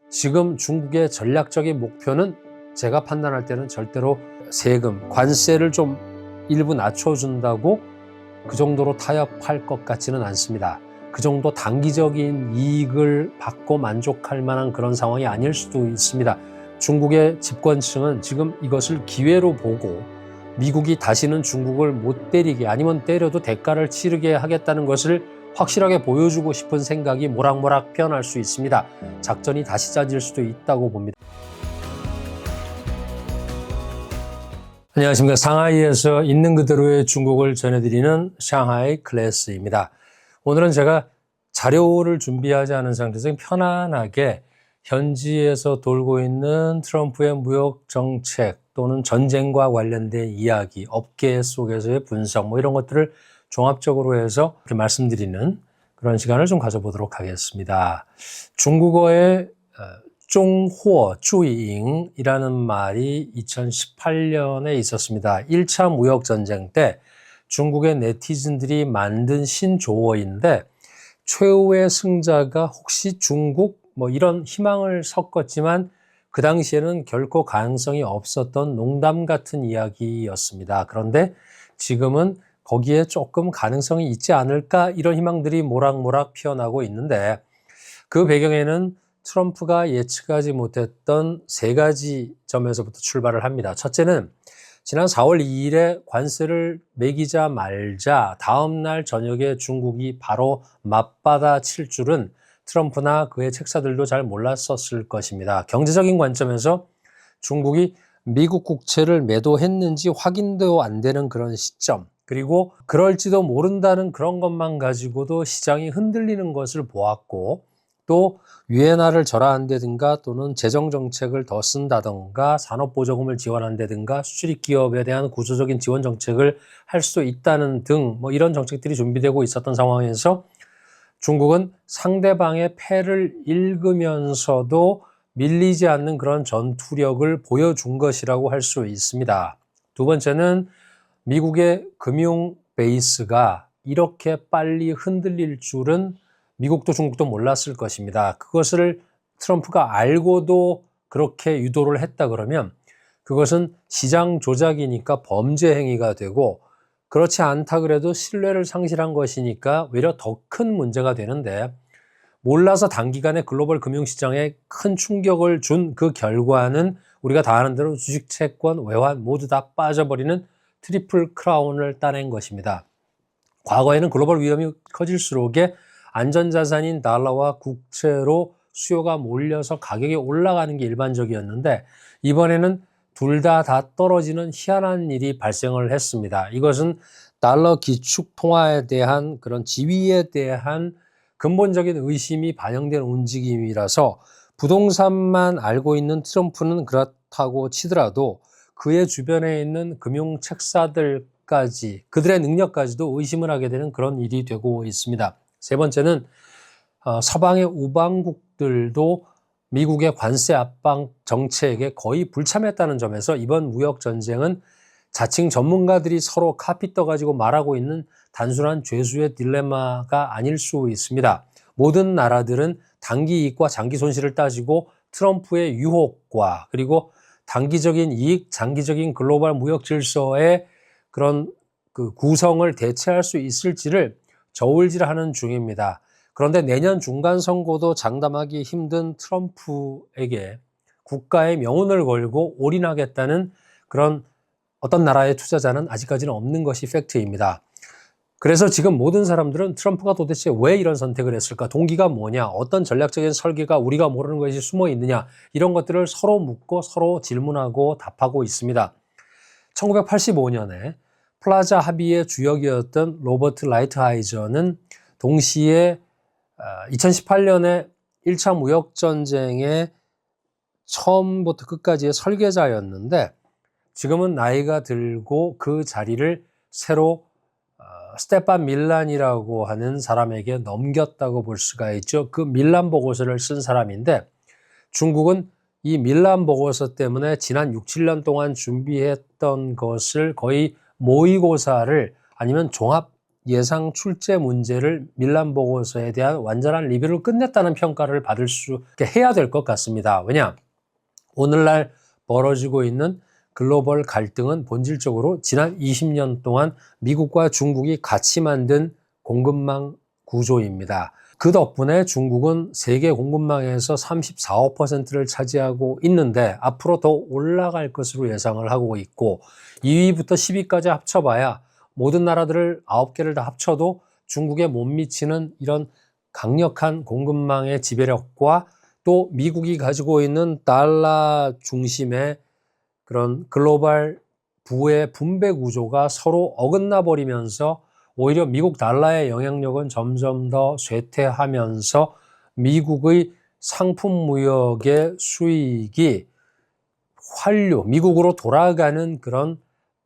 지금 중국의 전략적인 목표는 제가 판단할 때는 절대로 세금, 관세를 좀 일부 낮춰준다고 그 정도로 타협할 것 같지는 않습니다. 그 정도 단기적인 이익을 받고 만족할 만한 그런 상황이 아닐 수도 있습니다. 중국의 집권층은 지금 이것을 기회로 보고 미국이 다시는 중국을 못 때리게, 아니면 때려도 대가를 치르게 하겠다는 것을 확실하게 보여주고 싶은 생각이 모락모락 피어날 수 있습니다. 작전이 다시 짜질 수도 있다고 봅니다. 안녕하십니까. 상하이에서 있는 그대로의 중국을 전해드리는 샹하이 클래스입니다. 오늘은 제가 자료를 준비하지 않은 상태에서 편안하게 현지에서 돌고 있는 트럼프의 무역 정책 또는 전쟁과 관련된 이야기, 업계 속에서의 분석 이런 것들을 종합적으로 해서 이렇게 말씀드리는 그런 시간을 좀 가져보도록 하겠습니다. 중국어의 중호, 주잉이라는 말이 2018년에 있었습니다. 1차 무역전쟁 때 중국의 네티즌들이 만든 신조어인데 최후의 승자가 혹시 중국? 이런 희망을 섞었지만 그 당시에는 결코 가능성이 없었던 농담 같은 이야기였습니다. 그런데 지금은 거기에 조금 가능성이 있지 않을까 이런 희망들이 모락모락 피어나고 있는데 그 배경에는 트럼프가 예측하지 못했던 세 가지 점에서부터 출발을 합니다. 첫째는 지난 4월 2일에 관세를 매기자 말자 다음 날 저녁에 중국이 바로 맞받아 칠 줄은 트럼프나 그의 책사들도 잘 몰랐었을 것입니다. 경제적인 관점에서 중국이 미국 국채를 매도했는지 확인도 안 되는 그런 시점, 그리고 그럴지도 모른다는 그런 것만 가지고도 시장이 흔들리는 것을 보았고, 또 위엔화를 절하한다든가 또는 재정정책을 더 쓴다든가 산업보조금을 지원한다든가 수출입 기업에 대한 구조적인 지원 정책을 할 수 있다는 등 이런 정책들이 준비되고 있었던 상황에서 중국은 상대방의 패를 읽으면서도 밀리지 않는 그런 전투력을 보여준 것이라고 할 수 있습니다. 두 번째는 미국의 금융 베이스가 이렇게 빨리 흔들릴 줄은 미국도 중국도 몰랐을 것입니다. 그것을 트럼프가 알고도 그렇게 유도를 했다 그러면 그것은 시장 조작이니까 범죄 행위가 되고, 그렇지 않다 그래도 신뢰를 상실한 것이니까 오히려 더 큰 문제가 되는데, 몰라서 단기간에 글로벌 금융시장에 큰 충격을 준 그 결과는 우리가 다 아는 대로 주식, 채권, 외환 모두 다 빠져버리는 트리플 크라운을 따낸 것입니다. 과거에는 글로벌 위험이 커질수록에 안전자산인 달러와 국채로 수요가 몰려서 가격이 올라가는 게 일반적이었는데, 이번에는 둘 다 떨어지는 희한한 일이 발생을 했습니다. 이것은 달러 기축 통화에 대한 그런 지위에 대한 근본적인 의심이 반영된 움직임이라서 부동산만 알고 있는 트럼프는 그렇다고 치더라도 그의 주변에 있는 금융 책사들까지, 그들의 능력까지도 의심을 하게 되는 그런 일이 되고 있습니다. 세 번째는 서방의 우방국들도 미국의 관세 압박 정책에 거의 불참했다는 점에서 이번 무역 전쟁은 자칭 전문가들이 서로 카피 떠가지고 말하고 있는 단순한 죄수의 딜레마가 아닐 수 있습니다. 모든 나라들은 단기 이익과 장기 손실을 따지고 트럼프의 유혹과 그리고 단기적인 이익, 장기적인 글로벌 무역 질서의 그런 그 구성을 대체할 수 있을지를 저울질하는 중입니다. 그런데 내년 중간 선거도 장담하기 힘든 트럼프에게 국가의 명운을 걸고 올인하겠다는 그런 어떤 나라의 투자자는 아직까지는 없는 것이 팩트입니다. 그래서 지금 모든 사람들은 트럼프가 도대체 왜 이런 선택을 했을까? 동기가 뭐냐? 어떤 전략적인 설계가 우리가 모르는 것이 숨어 있느냐? 이런 것들을 서로 묻고 서로 질문하고 답하고 있습니다. 1985년에 플라자 합의의 주역이었던 로버트 라이트하이저는 동시에 2018년에 1차 무역전쟁의 처음부터 끝까지의 설계자였는데, 지금은 나이가 들고 그 자리를 새로 스테판 밀란이라고 하는 사람에게 넘겼다고 볼 수가 있죠. 그 밀란 보고서를 쓴 사람인데, 중국은 이 밀란 보고서 때문에 지난 6, 7년 동안 준비했던 것을 거의 모의고사를 아니면 종합 예상 출제 문제를 밀란 보고서에 대한 완전한 리뷰를 끝냈다는 평가를 받을 수 해야 될 것 같습니다. 왜냐? 오늘날 벌어지고 있는 글로벌 갈등은 본질적으로 지난 20년 동안 미국과 중국이 같이 만든 공급망 구조입니다. 그 덕분에 중국은 세계 공급망에서 34, 5%를 차지하고 있는데 앞으로 더 올라갈 것으로 예상을 하고 있고 2위부터 10위까지 합쳐봐야 모든 나라들을 9개를 다 합쳐도 중국에 못 미치는 이런 강력한 공급망의 지배력과 또 미국이 가지고 있는 달러 중심의 그런 글로벌 부의 분배 구조가 서로 어긋나 버리면서 오히려 미국 달러의 영향력은 점점 더 쇠퇴하면서 미국의 상품 무역의 수익이 미국으로 돌아가는 그런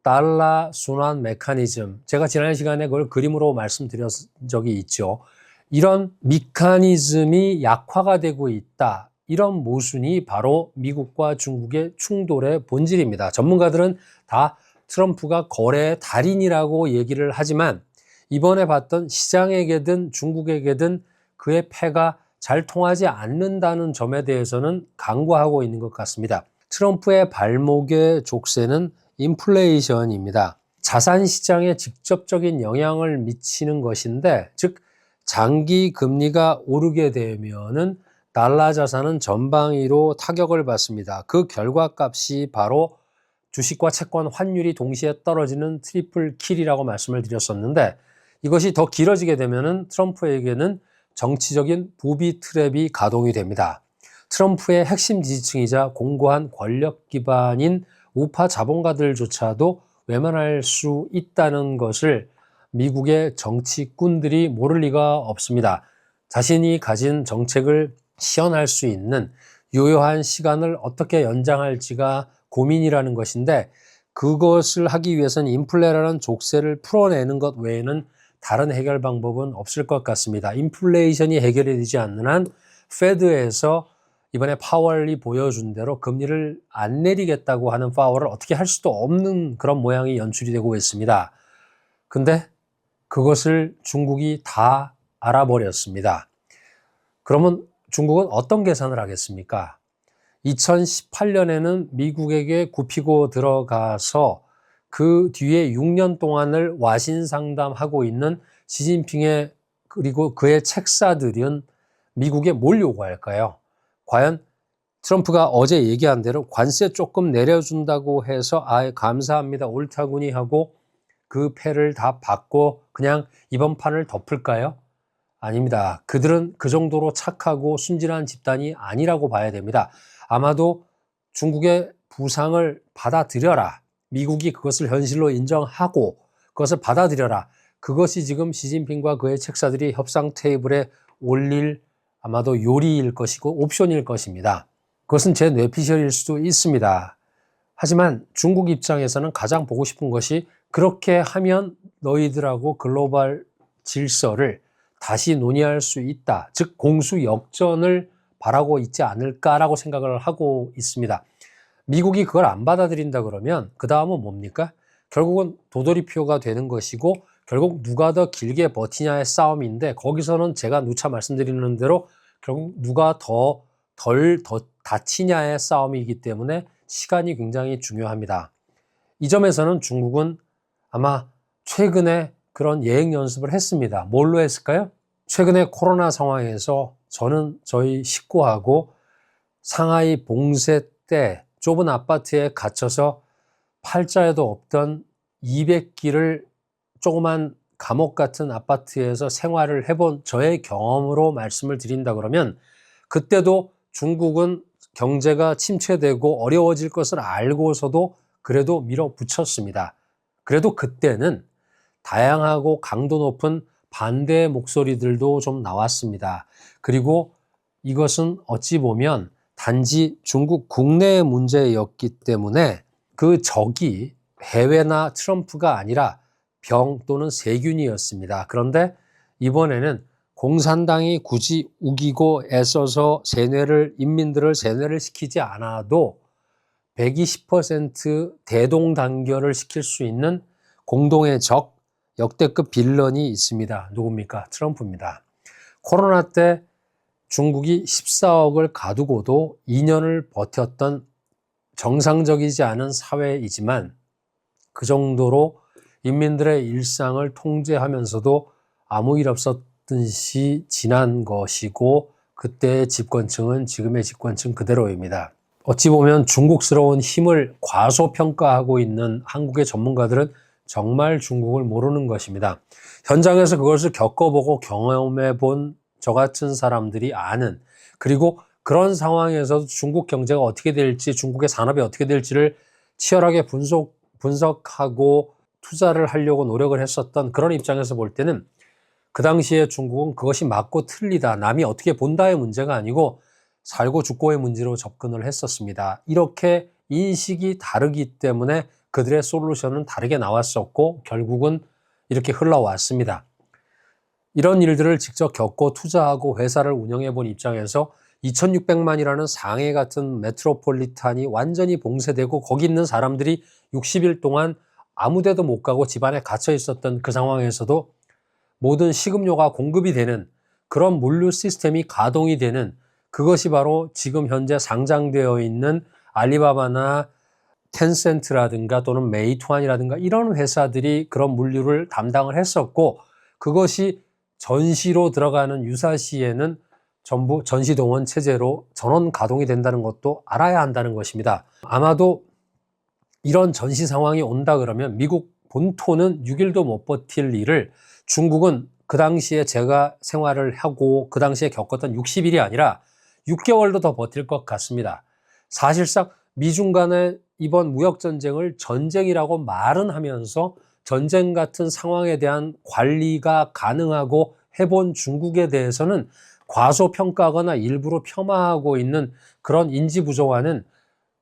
달러 순환 메커니즘, 제가 지난 시간에 그걸 그림으로 말씀드린 적이 있죠. 이런 메커니즘이 약화가 되고 있다. 이런 모순이 바로 미국과 중국의 충돌의 본질입니다. 전문가들은 다 트럼프가 거래의 달인이라고 얘기를 하지만 이번에 봤던 시장에게든 중국에게든 그의 패가 잘 통하지 않는다는 점에 대해서는 간과하고 있는 것 같습니다. 트럼프의 발목의 족쇄는 인플레이션입니다. 자산 시장에 직접적인 영향을 미치는 것인데, 즉 장기 금리가 오르게 되면은 달러 자산은 전방위로 타격을 받습니다. 그 결과값이 바로 주식과 채권 환율이 동시에 떨어지는 트리플 킬이라고 말씀을 드렸었는데, 이것이 더 길어지게 되면은 트럼프에게는 정치적인 부비 트랩이 가동이 됩니다. 트럼프의 핵심 지지층이자 공고한 권력 기반인 우파 자본가들조차도 외면할 수 있다는 것을 미국의 정치꾼들이 모를 리가 없습니다. 자신이 가진 정책을 시연할 수 있는 유효한 시간을 어떻게 연장할지가 고민이라는 것인데, 그것을 하기 위해서는 인플레라는 족쇄를 풀어내는 것 외에는 다른 해결 방법은 없을 것 같습니다. 인플레이션이 해결이 되지 않는 한 페드에서 이번에 파월이 보여준 대로 금리를 안 내리겠다고 하는 파월을 어떻게 할 수도 없는 그런 모양이 연출이 되고 있습니다. 근데 그것을 중국이 다 알아버렸습니다. 그러면 중국은 어떤 계산을 하겠습니까? 2018년에는 미국에게 굽히고 들어가서 그 뒤에 6년 동안을 와신 상담하고 있는 시진핑의 그리고 그의 책사들은 미국에 뭘 요구할까요? 과연 트럼프가 어제 얘기한 대로 관세 조금 내려준다고 해서 감사합니다 옳다구니 하고 그 패를 다 받고 그냥 이번 판을 덮을까요? 아닙니다. 그들은 그 정도로 착하고 순진한 집단이 아니라고 봐야 됩니다. 아마도 중국의 부상을 받아들여라. 미국이 그것을 현실로 인정하고 그것을 받아들여라. 그것이 지금 시진핑과 그의 책사들이 협상 테이블에 올릴 아마도 요리일 것이고 옵션일 것입니다. 그것은 제 뇌피셜일 수도 있습니다. 하지만 중국 입장에서는 가장 보고 싶은 것이 그렇게 하면 너희들하고 글로벌 질서를 다시 논의할 수 있다. 즉 공수 역전을 바라고 있지 않을까라고 생각을 하고 있습니다. 미국이 그걸 안 받아들인다 그러면 그 다음은 뭡니까? 결국은 도돌이표가 되는 것이고 결국 누가 더 길게 버티냐의 싸움인데, 거기서는 제가 누차 말씀드리는 대로 결국 누가 더 다치냐의 싸움이기 때문에 시간이 굉장히 중요합니다. 이 점에서는 중국은 아마 최근에 그런 예행 연습을 했습니다. 뭘로 했을까요? 최근에 코로나 상황에서 저는 저희 식구하고 상하이 봉쇄 때 좁은 아파트에 갇혀서 팔자에도 없던 200기를 조그만 감옥 같은 아파트에서 생활을 해본 저의 경험으로 말씀을 드린다 그러면, 그때도 중국은 경제가 침체되고 어려워질 것을 알고서도 그래도 밀어붙였습니다. 그래도 그때는 다양하고 강도 높은 반대의 목소리들도 좀 나왔습니다. 그리고 이것은 어찌 보면 단지 중국 국내의 문제였기 때문에 그 적이 해외나 트럼프가 아니라 병 또는 세균이었습니다. 그런데 이번에는 공산당이 굳이 우기고 애써서 인민들을 세뇌를 시키지 않아도 120% 대동단결을 시킬 수 있는 공동의 적, 역대급 빌런이 있습니다. 누굽니까? 트럼프입니다. 코로나 때 중국이 14억을 가두고도 2년을 버텼던 정상적이지 않은 사회이지만 그 정도로 인민들의 일상을 통제하면서도 아무 일 없었듯이 지난 것이고 그때의 집권층은 지금의 집권층 그대로입니다. 어찌 보면 중국스러운 힘을 과소평가하고 있는 한국의 전문가들은 정말 중국을 모르는 것입니다. 현장에서 그것을 겪어보고 경험해본 저 같은 사람들이 아는, 그리고 그런 상황에서도 중국 경제가 어떻게 될지, 중국의 산업이 어떻게 될지를 치열하게 분석하고 투자를 하려고 노력을 했었던 그런 입장에서 볼 때는 그 당시에 중국은 그것이 맞고 틀리다, 남이 어떻게 본다의 문제가 아니고 살고 죽고의 문제로 접근을 했었습니다. 이렇게 인식이 다르기 때문에 그들의 솔루션은 다르게 나왔었고 결국은 이렇게 흘러왔습니다. 이런 일들을 직접 겪고 투자하고 회사를 운영해 본 입장에서 2600만이라는 상해 같은 메트로폴리탄이 완전히 봉쇄되고 거기 있는 사람들이 60일 동안 아무 데도 못 가고 집안에 갇혀 있었던 그 상황에서도 모든 식음료가 공급이 되는 그런 물류 시스템이 가동이 되는, 그것이 바로 지금 현재 상장되어 있는 알리바바나 텐센트라든가 또는 메이투안이라든가 이런 회사들이 그런 물류를 담당을 했었고, 그것이 전시로 들어가는 유사시에는 전부 전시동원 체제로 전원 가동이 된다는 것도 알아야 한다는 것입니다. 아마도 이런 전시 상황이 온다 그러면 미국 본토는 6일도 못 버틸 일을 중국은 그 당시에 제가 생활을 하고 그 당시에 겪었던 60일이 아니라 6개월도 더 버틸 것 같습니다. 사실상 미중 간의 이번 무역전쟁을 전쟁이라고 말은 하면서 전쟁 같은 상황에 대한 관리가 가능하고 해본 중국에 대해서는 과소평가하거나 일부러 폄하하고 있는 그런 인지 부조화는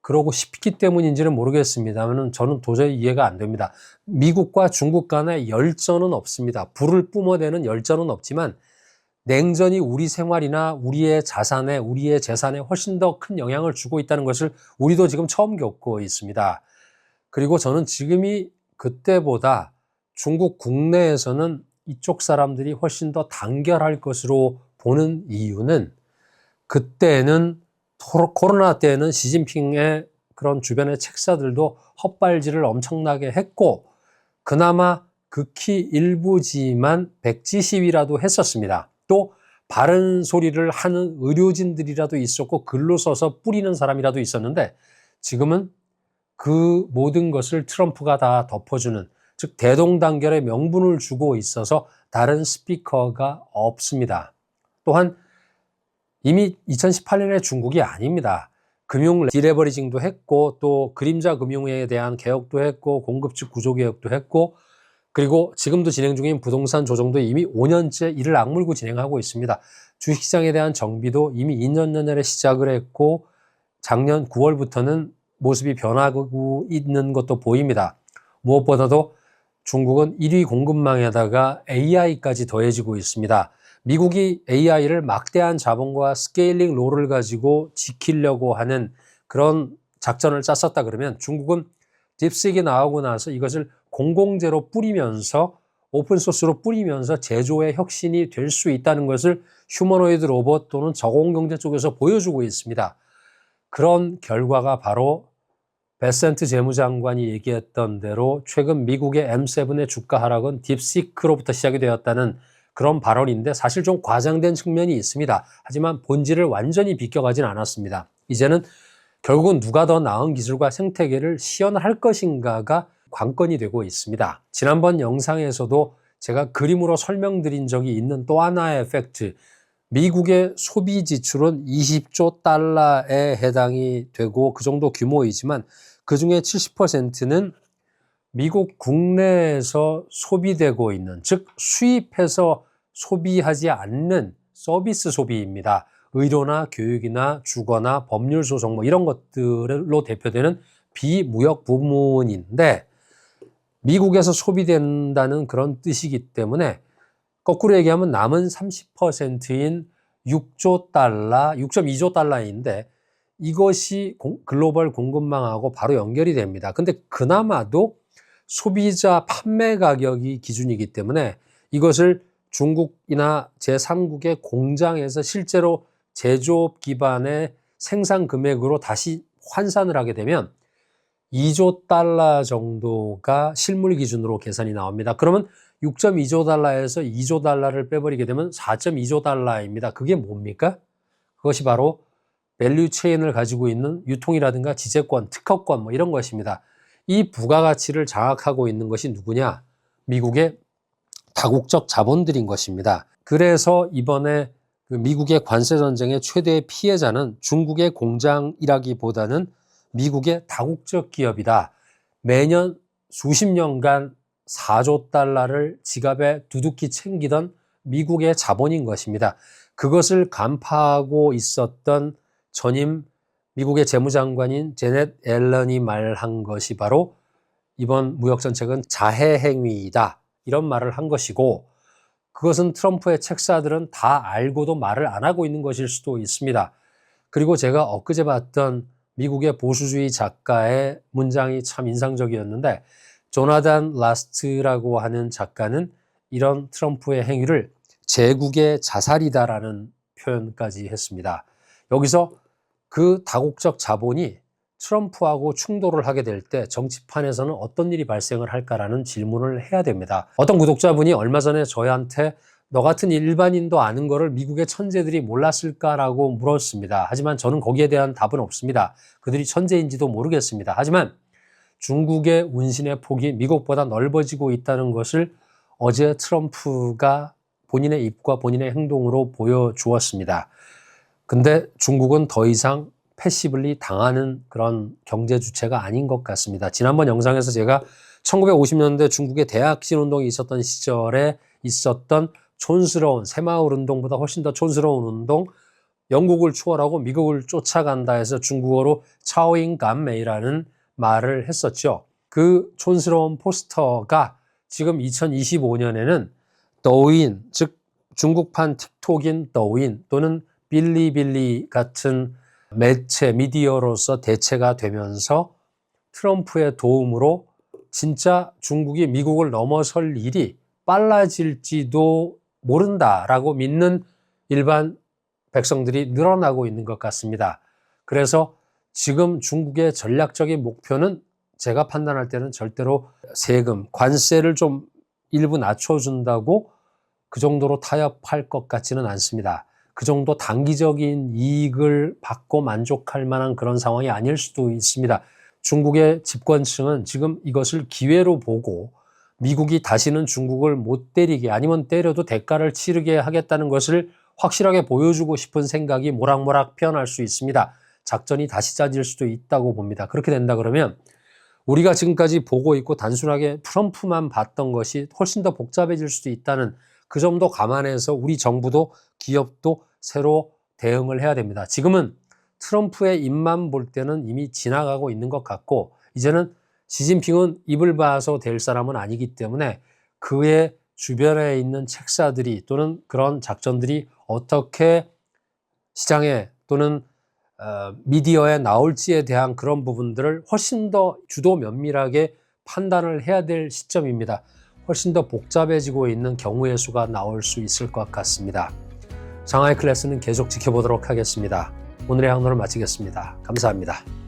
그러고 싶기 때문인지는 모르겠습니다만 저는 도저히 이해가 안 됩니다. 미국과 중국 간의 열전은 없습니다. 불을 뿜어대는 열전은 없지만 냉전이 우리 생활이나 우리의 자산에, 우리의 재산에 훨씬 더 큰 영향을 주고 있다는 것을 우리도 지금 처음 겪고 있습니다. 그리고 저는 지금이 그때보다 중국 국내에서는 이쪽 사람들이 훨씬 더 단결할 것으로 보는 이유는, 그때는 코로나 때는 시진핑의 그런 주변의 책사들도 헛발질을 엄청나게 했고 그나마 극히 일부지만 백지 시위라도 했었습니다. 또 바른 소리를 하는 의료진들이라도 있었고 글로 써서 뿌리는 사람이라도 있었는데 지금은 그 모든 것을 트럼프가 다 덮어주는, 즉 대동단결의 명분을 주고 있어서 다른 스피커가 없습니다. 또한 이미 2018년에 중국이 아닙니다. 금융 디레버리징도 했고 또 그림자 금융에 대한 개혁도 했고 공급측 구조 개혁도 했고 그리고 지금도 진행 중인 부동산 조정도 이미 5년째 이를 악물고 진행하고 있습니다. 주식시장에 대한 정비도 이미 2년 전에 시작을 했고 작년 9월부터는 모습이 변하고 있는 것도 보입니다. 무엇보다도 중국은 1위 공급망에다가 AI까지 더해지고 있습니다. 미국이 AI를 막대한 자본과 스케일링 롤을 가지고 지키려고 하는 그런 작전을 짰었다 그러면 중국은 딥식이 나오고 나서 이것을 공공재로 뿌리면서 오픈소스로 뿌리면서 제조의 혁신이 될 수 있다는 것을 휴머노이드 로봇 또는 저공경제 쪽에서 보여주고 있습니다. 그런 결과가 바로 베센트 재무장관이 얘기했던 대로 최근 미국의 M7의 주가 하락은 딥시크로부터 시작이 되었다는 그런 발언인데 사실 좀 과장된 측면이 있습니다. 하지만 본질을 완전히 비껴가진 않았습니다. 이제는 결국은 누가 더 나은 기술과 생태계를 시연할 것인가가 관건이 되고 있습니다. 지난번 영상에서도 제가 그림으로 설명드린 적이 있는 또 하나의 팩트, 미국의 소비 지출은 20조 달러에 해당이 되고 그 정도 규모이지만 그 중에 70%는 미국 국내에서 소비되고 있는, 즉 수입해서 소비하지 않는 서비스 소비입니다. 의료나 교육이나 주거나 법률 소송 이런 것들로 대표되는 비무역 부문인데 미국에서 소비된다는 그런 뜻이기 때문에 거꾸로 얘기하면 남은 30%인 6조 달러, 6.2조 달러인데 이것이 글로벌 공급망하고 바로 연결이 됩니다. 근데 그나마도 소비자 판매 가격이 기준이기 때문에 이것을 중국이나 제3국의 공장에서 실제로 제조업 기반의 생산 금액으로 다시 환산을 하게 되면 2조 달러 정도가 실물 기준으로 계산이 나옵니다. 그러면 6.2조 달러에서 2조 달러를 빼버리게 되면 4.2조 달러입니다. 그게 뭡니까? 그것이 바로 밸류 체인을 가지고 있는 유통이라든가 지재권, 특허권 뭐 이런 것입니다. 이 부가가치를 장악하고 있는 것이 누구냐? 미국의 다국적 자본들인 것입니다. 그래서 이번에 미국의 관세 전쟁의 최대의 피해자는 중국의 공장이라기보다는 미국의 다국적 기업이다. 매년 수십 년간 4조 달러를 지갑에 두둑히 챙기던 미국의 자본인 것입니다. 그것을 간파하고 있었던 전임 미국의 재무장관인 제넷 옐런이 말한 것이 바로 이번 무역정책은 자해행위이다. 이런 말을 한 것이고, 그것은 트럼프의 책사들은 다 알고도 말을 안 하고 있는 것일 수도 있습니다. 그리고 제가 엊그제 봤던 미국의 보수주의 작가의 문장이 참 인상적이었는데, 조나단 라스트라고 하는 작가는 이런 트럼프의 행위를 제국의 자살이다라는 표현까지 했습니다. 여기서 그 다국적 자본이 트럼프하고 충돌을 하게 될 때 정치판에서는 어떤 일이 발생을 할까라는 질문을 해야 됩니다. 어떤 구독자분이 얼마 전에 저희한테 너 같은 일반인도 아는 거를 미국의 천재들이 몰랐을까라고 물었습니다. 하지만 저는 거기에 대한 답은 없습니다. 그들이 천재인지도 모르겠습니다. 하지만 중국의 운신의 폭이 미국보다 넓어지고 있다는 것을 어제 트럼프가 본인의 입과 본인의 행동으로 보여주었습니다. 근데 중국은 더 이상 패시블리 당하는 그런 경제 주체가 아닌 것 같습니다. 지난번 영상에서 제가 1950년대 중국의 대학신 운동이 있었던 시절에 있었던 촌스러운 새마을 운동보다 훨씬 더 촌스러운 운동, 영국을 추월하고 미국을 쫓아간다 해서 중국어로 차오잉감메이라는 말을 했었죠. 그 촌스러운 포스터가 지금 2025년에는 더윈, 즉 중국판 틱톡인 더윈 또는 빌리빌리 같은 매체, 미디어로서 대체가 되면서 트럼프의 도움으로 진짜 중국이 미국을 넘어설 일이 빨라질지도 모른다라고 믿는 일반 백성들이 늘어나고 있는 것 같습니다. 그래서 지금 중국의 전략적인 목표는 제가 판단할 때는 절대로 세금, 관세를 좀 일부 낮춰준다고 그 정도로 타협할 것 같지는 않습니다. 그 정도 단기적인 이익을 받고 만족할 만한 그런 상황이 아닐 수도 있습니다. 중국의 집권층은 지금 이것을 기회로 보고 미국이 다시는 중국을 못 때리게 아니면 때려도 대가를 치르게 하겠다는 것을 확실하게 보여주고 싶은 생각이 모락모락 피어날 수 있습니다. 작전이 다시 짜질 수도 있다고 봅니다. 그렇게 된다 그러면 우리가 지금까지 보고 있고 단순하게 트럼프만 봤던 것이 훨씬 더 복잡해질 수도 있다는 그 점도 감안해서 우리 정부도 기업도 새로 대응을 해야 됩니다. 지금은 트럼프의 입만 볼 때는 이미 지나가고 있는 것 같고 이제는 시진핑은 입을 봐서 될 사람은 아니기 때문에 그의 주변에 있는 책사들이 또는 그런 작전들이 어떻게 시장에 또는 미디어에 나올지에 대한 그런 부분들을 훨씬 더 주도 면밀하게 판단을 해야 될 시점입니다. 훨씬 더 복잡해지고 있는 경우의 수가 나올 수 있을 것 같습니다. 상하이 클래스는 계속 지켜보도록 하겠습니다. 오늘의 항로를 마치겠습니다. 감사합니다.